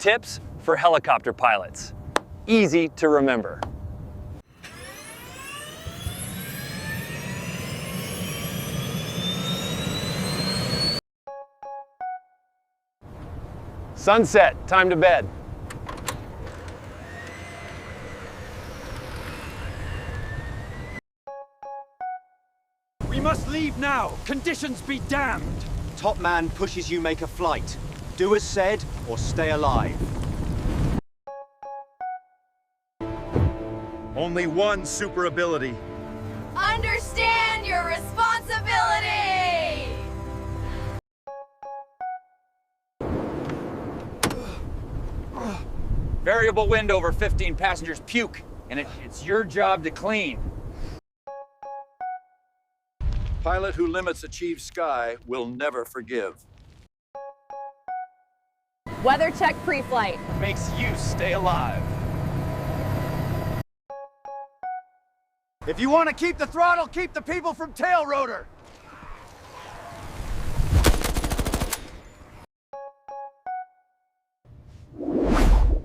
Tips for helicopter pilots. Easy to remember. Sunset, time to bed. We must leave now. Conditions be damned. Top man pushes you make a flight. Do as said, or stay alive. Only one super ability. Understand your responsibility! Variable wind over 15 passengers puke, and it's your job to clean. Pilot who limits achieved sky will never forgive. Weather check pre-flight. Makes you stay alive. If you want to keep the throttle, keep the people from tail rotor.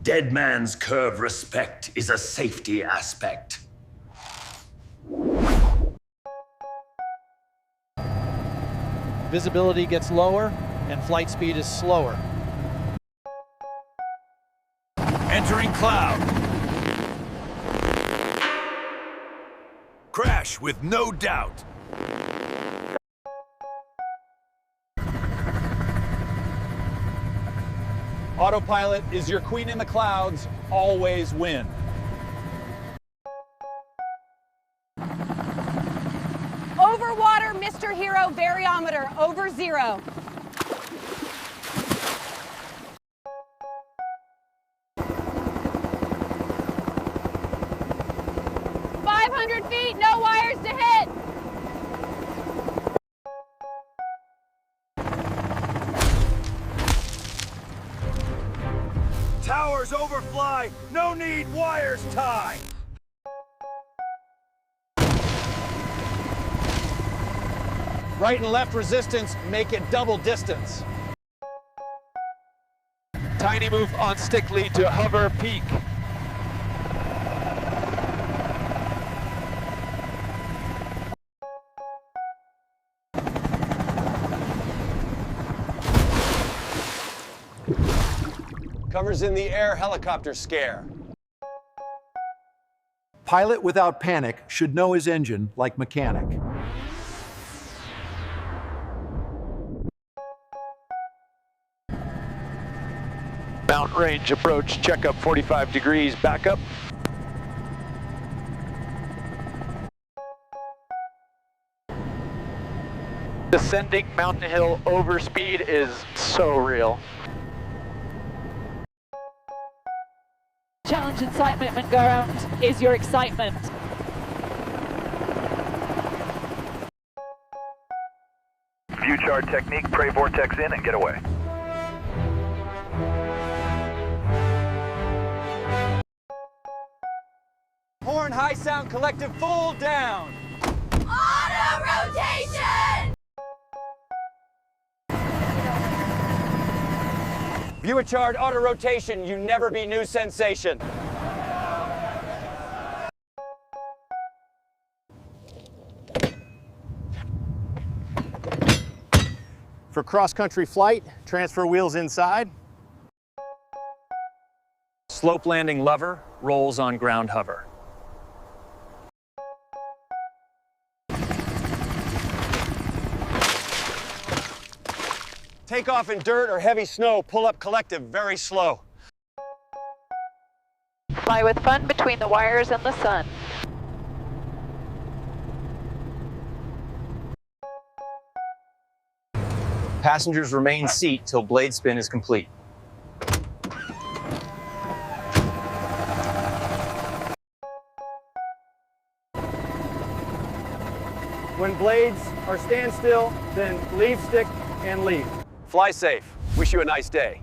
Dead man's curve respect is a safety aspect. Visibility gets lower and flight speed is slower. Entering cloud. Crash with no doubt. Autopilot is your queen in the clouds, always win. Overwater, Mr. Hero, variometer over 0. Feet, no wires to hit. Towers overfly. No need wires tie. Right and left resistance, make it double distance. Tiny move on stick lead to hover peak. Covers in the air helicopter scare. Pilot without panic should know his engine like mechanic. Mount range approach, checkup 45 degrees, backup. Descending mountain hill over speed is so real. Challenge incitement ground is your excitement. View chart technique, pray vortex in and get away. Horn high sound collective full down. Auto rotation! View a chart, auto rotation, you never be new sensation. For cross-country flight, transfer wheels inside. Slope landing lever, rolls on ground hover. Take off in dirt or heavy snow, pull up collective, very slow. Fly with fun between the wires and the sun. Passengers remain seat till blade spin is complete. When blades are standstill, then leave stick and leave. Fly safe. Wish you a nice day.